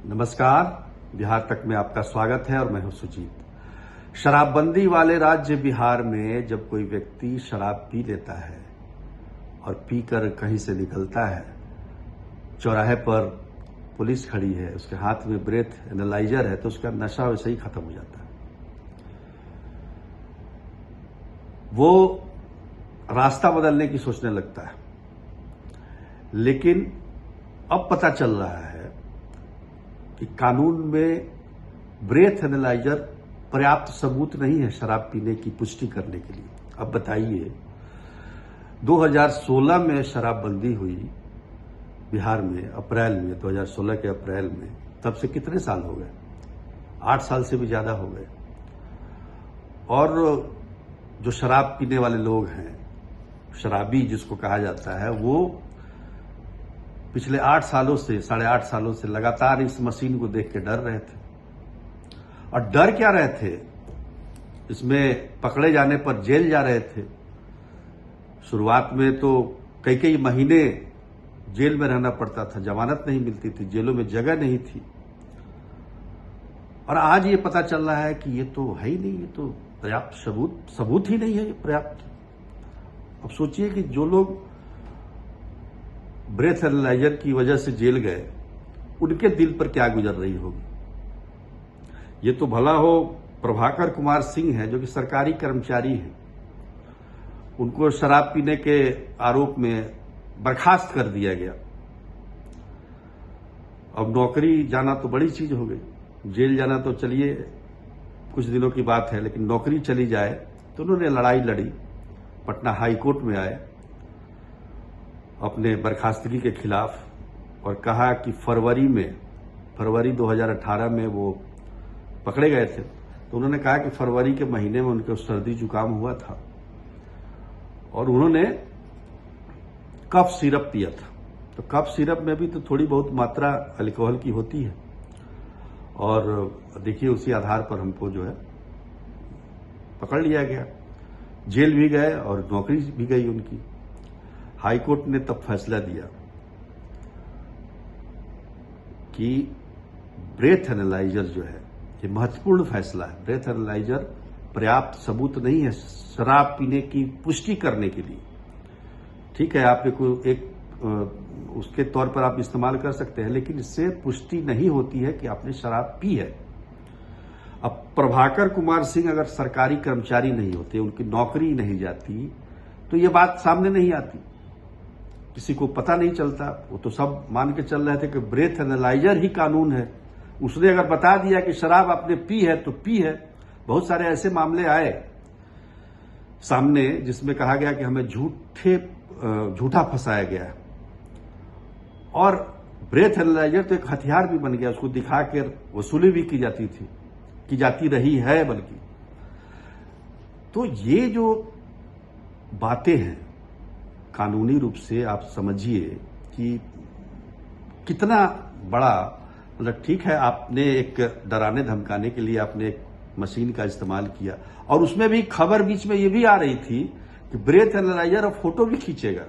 नमस्कार। बिहार तक में आपका स्वागत है और मैं हूं सुजीत। शराबबंदी वाले राज्य बिहार में जब कोई व्यक्ति शराब पी लेता है और पीकर कहीं से निकलता है, चौराहे पर पुलिस खड़ी है, उसके हाथ में ब्रेथ एनालाइजर है, तो उसका नशा वैसे ही खत्म हो जाता है। वो रास्ता बदलने की सोचने लगता है। लेकिन अब पता चल रहा है कि कानून में ब्रेथ एनालाइजर पर्याप्त सबूत नहीं है शराब पीने की पुष्टि करने के लिए। अब बताइए, 2016 में शराबबंदी हुई बिहार में, अप्रैल में, 2016 के अप्रैल में। तब से कितने साल हो गए? 8 साल से भी ज्यादा हो गए। और जो शराब पीने वाले लोग हैं, शराबी जिसको कहा जाता है, वो पिछले 8 सालों से, 8.5 सालों से लगातार इस मशीन को देख के डर रहे थे। और डर क्या रहे थे? इसमें पकड़े जाने पर जेल जा रहे थे। शुरुआत में तो कई महीने जेल में रहना पड़ता था, जमानत नहीं मिलती थी, जेलों में जगह नहीं थी। और आज ये पता चल रहा है कि ये तो है ही नहीं, ये तो पर्याप्त सबूत ही नहीं है ये पर्याप्त। अब सोचिए कि जो लोग ब्रेथ एनालाइजर की वजह से जेल गए, उनके दिल पर क्या गुजर रही होगी। ये तो भला हो प्रभाकर कुमार सिंह है, जो कि सरकारी कर्मचारी हैं। उनको शराब पीने के आरोप में बर्खास्त कर दिया गया। अब नौकरी जाना तो बड़ी चीज हो गई। जेल जाना तो चलिए कुछ दिनों की बात है, लेकिन नौकरी चली जाए तो उन्होंने लड़ाई लड़ी, पटना हाई कोर्ट में आए अपने बर्खास्तगी के खिलाफ और कहा कि फरवरी 2018 में वो पकड़े गए थे। तो उन्होंने कहा कि फरवरी के महीने में उनको सर्दी जुकाम हुआ था और उन्होंने कफ सिरप पिया था। तो कफ सिरप में भी तो थोड़ी बहुत मात्रा अल्कोहल की होती है। और देखिए, उसी आधार पर हमको जो है पकड़ लिया गया, जेल भी गए और नौकरी भी गई उनकी। हाई कोर्ट ने तब फैसला दिया कि ब्रेथ एनालाइजर जो है, ये महत्वपूर्ण फैसला है। ब्रेथ एनालाइजर पर्याप्त सबूत नहीं है शराब पीने की पुष्टि करने के लिए। ठीक है, आप एक उसके तौर पर आप इस्तेमाल कर सकते हैं, लेकिन इससे पुष्टि नहीं होती है कि आपने शराब पी है। अब प्रभाकर कुमार सिंह अगर सरकारी कर्मचारी नहीं होते, उनकी नौकरी नहीं जाती, तो ये बात सामने नहीं आती, किसी को पता नहीं चलता। वो तो सब मान के चल रहे थे कि ब्रेथ एनालाइजर ही कानून है। उसने अगर बता दिया कि शराब आपने पी है तो पी है। बहुत सारे ऐसे मामले आए सामने जिसमें कहा गया कि हमें झूठा फंसाया गया है। और ब्रेथ एनालाइजर तो एक हथियार भी बन गया, उसको दिखाकर वसूली भी की जाती रही है बल्कि। तो ये जो बातें हैं, कानूनी रूप से आप समझिए कि कितना बड़ा, मतलब ठीक है, आपने एक डराने धमकाने के लिए आपने एक मशीन का इस्तेमाल किया और उसमें भी खबर बीच में ये भी आ रही थी कि ब्रेथ एनालाइजर और फोटो भी खींचेगा।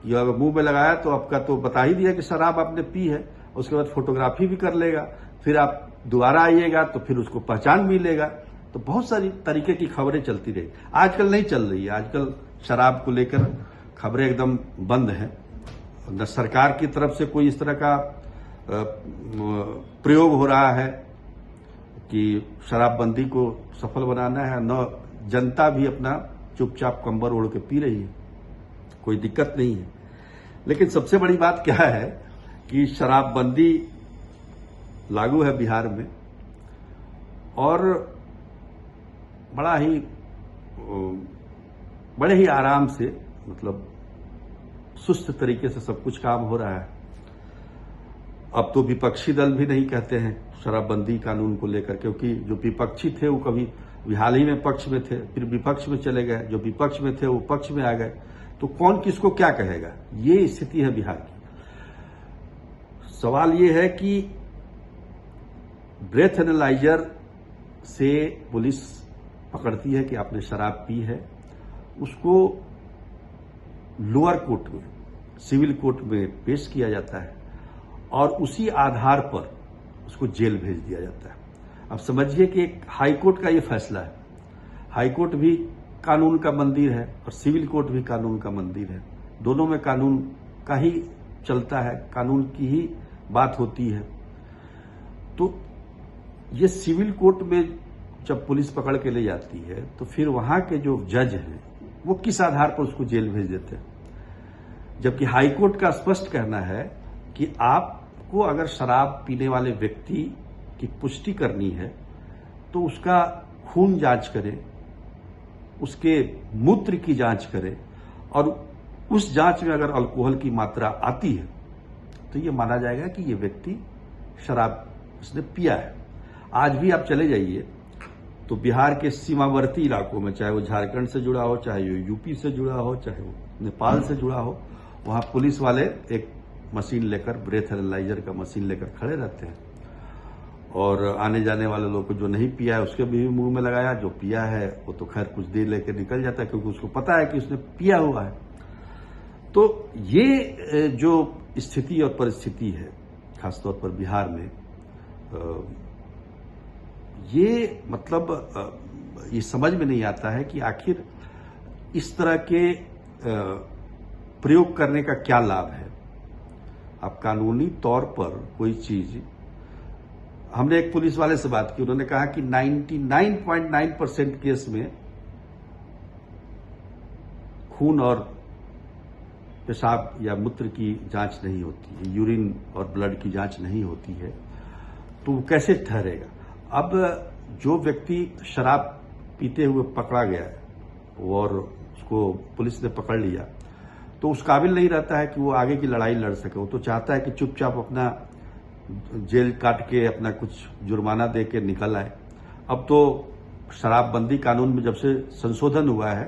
ये अगर मुंह में लगाया तो आपका तो बता ही दिया कि शराब आपने पी है, उसके बाद फोटोग्राफी भी कर लेगा, फिर आप दोबारा आइएगा तो फिर उसको पहचान भी लेगा। तो बहुत सारी तरीके की खबरें चलती रही। आजकल नहीं चल रही है। आजकल शराब को लेकर खबरें एकदम बंद हैं। न सरकार की तरफ से कोई इस तरह का प्रयोग हो रहा है कि शराबबंदी को सफल बनाना है, न जनता भी अपना चुपचाप कंबल ओढ़ के पी रही है, कोई दिक्कत नहीं है। लेकिन सबसे बड़ी बात क्या है कि शराबबंदी लागू है बिहार में और बड़े ही आराम से, मतलब सुस्त तरीके से सब कुछ काम हो रहा है। अब तो विपक्षी दल भी नहीं कहते हैं शराबबंदी कानून को लेकर, क्योंकि जो विपक्षी थे वो कभी हाल ही में पक्ष में थे, फिर विपक्ष में चले गए, जो विपक्ष में थे वो पक्ष में आ गए। तो कौन किसको क्या कहेगा, ये स्थिति है बिहार की। सवाल ये है कि ब्रेथ एनालाइजर से पुलिस पकड़ती है कि आपने शराब पी है, उसको लोअर कोर्ट में, सिविल कोर्ट में पेश किया जाता है और उसी आधार पर उसको जेल भेज दिया जाता है। अब समझिए कि एक हाई कोर्ट का ये फैसला है। हाई कोर्ट भी कानून का मंदिर है और सिविल कोर्ट भी कानून का मंदिर है। दोनों में कानून का ही चलता है, कानून की ही बात होती है। तो ये सिविल कोर्ट में जब पुलिस पकड़ के ले जाती है तो फिर वहां के जो जज हैं वो किस आधार पर उसको जेल भेज देते हैं, जबकि हाई कोर्ट का स्पष्ट कहना है कि आपको अगर शराब पीने वाले व्यक्ति की पुष्टि करनी है तो उसका खून जांच करें, उसके मूत्र की जांच करें और उस जांच में अगर अल्कोहल की मात्रा आती है तो ये माना जाएगा कि ये व्यक्ति शराब उसने पिया है। आज भी आप चले जाइए तो बिहार के सीमावर्ती इलाकों में, चाहे वो झारखंड से जुड़ा हो, चाहे वो यूपी से जुड़ा हो, चाहे वो नेपाल से जुड़ा हो, वहां पुलिस वाले एक मशीन लेकर, ब्रेथ एनालाइजर का मशीन लेकर खड़े रहते हैं और आने जाने वाले लोग को जो नहीं पिया है उसके भी मुंह में लगाया, जो पिया है वो तो खैर कुछ देर लेकर निकल जाता है क्योंकि उसको पता है कि उसने पिया हुआ है। तो ये जो स्थिति और परिस्थिति है खासतौर पर बिहार में, ये मतलब ये समझ में नहीं आता है कि आखिर इस तरह के प्रयोग करने का क्या लाभ है। अब कानूनी तौर पर कोई चीज, हमने एक पुलिस वाले से बात की, उन्होंने कहा कि 99.9% केस में खून और पेशाब या मूत्र की जांच नहीं होती है, यूरिन और ब्लड की जांच नहीं होती है, तो वो कैसे ठहरेगा। अब जो व्यक्ति शराब पीते हुए पकड़ा गया है और उसको पुलिस ने पकड़ लिया तो उस काबिल नहीं रहता है कि वो आगे की लड़ाई लड़ सके। वो तो चाहता है कि चुपचाप अपना जेल काट के अपना कुछ जुर्माना दे के निकल आए। अब तो शराबबंदी कानून में जब से संशोधन हुआ है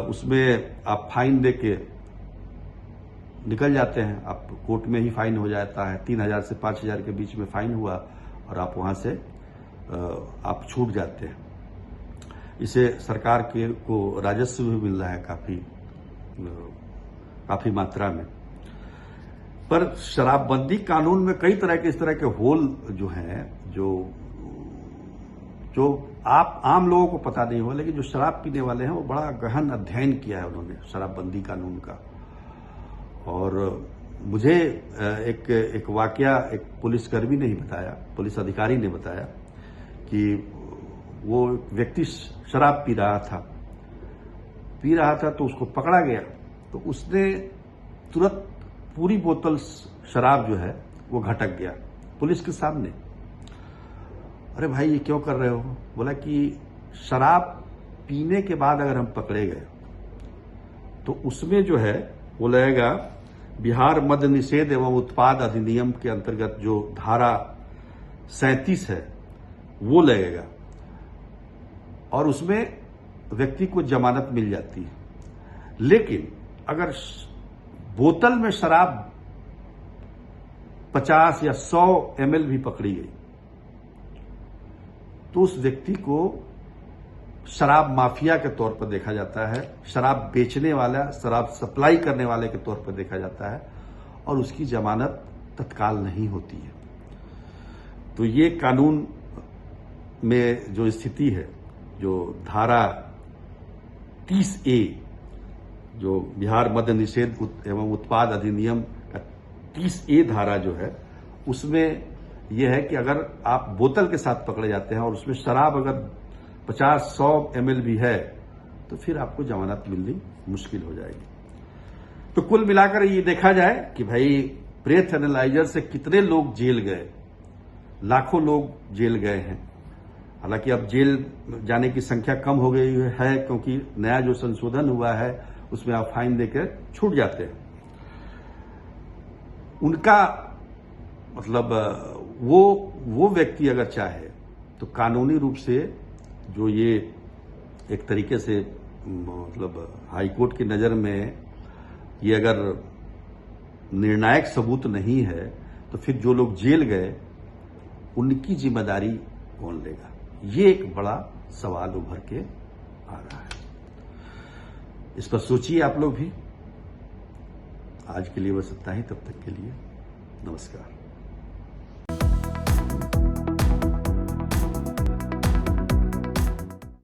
उसमें आप फाइन दे के निकल जाते हैं। आप कोर्ट में ही फाइन हो जाता है, 3,000 से 5,000 के बीच में फाइन हुआ और आप वहां से आप छूट जाते हैं। इसे सरकार को राजस्व भी मिल रहा है काफी मात्रा में। पर शराबबंदी कानून में कई तरह के इस तरह के होल जो हैं, जो आप आम लोगों को पता नहीं हो, लेकिन जो शराब पीने वाले हैं वो बड़ा गहन अध्ययन किया है उन्होंने शराबबंदी कानून का। और मुझे एक वाकया एक पुलिसकर्मी ने ही बताया, पुलिस अधिकारी ने बताया कि वो व्यक्ति शराब पी रहा था तो उसको पकड़ा गया तो उसने तुरंत पूरी बोतल शराब जो है वो घटक गया पुलिस के सामने। अरे भाई ये क्यों कर रहे हो? बोला कि शराब पीने के बाद अगर हम पकड़े गए तो उसमें जो है वो लगेगा बिहार मद्य निषेध एवं उत्पाद अधिनियम के अंतर्गत जो धारा 37 है वो लगेगा और उसमें व्यक्ति को जमानत मिल जाती है। लेकिन अगर बोतल में शराब 50 या 100 ml भी पकड़ी गई तो उस व्यक्ति को शराब माफिया के तौर पर देखा जाता है, शराब बेचने वाला, शराब सप्लाई करने वाले के तौर पर देखा जाता है और उसकी जमानत तत्काल नहीं होती है। तो ये कानून में जो स्थिति है, जो धारा 30A जो बिहार मद्य निषेध एवं उत्पाद अधिनियम का 30A धारा जो है उसमें यह है कि अगर आप बोतल के साथ पकड़े जाते हैं और उसमें शराब अगर 50-100 ml भी है तो फिर आपको जमानत मिलनी मुश्किल हो जाएगी। तो कुल मिलाकर ये देखा जाए कि भाई ब्रेथ एनालाइजर से कितने लोग जेल गए, लाखों लोग जेल गए हैं। हालांकि अब जेल जाने की संख्या कम हो गई है क्योंकि नया जो संशोधन हुआ है उसमें आप फाइन देकर छूट जाते हैं। उनका मतलब वो व्यक्ति अगर चाहे तो कानूनी रूप से जो ये एक तरीके से मतलब हाईकोर्ट की नजर में ये अगर निर्णायक सबूत नहीं है तो फिर जो लोग जेल गए उनकी जिम्मेदारी कौन लेगा, ये एक बड़ा सवाल उभर के आ रहा है। इस पर सोचिए आप लोग भी। आज के लिए बस इतना ही, तब तक के लिए नमस्कार।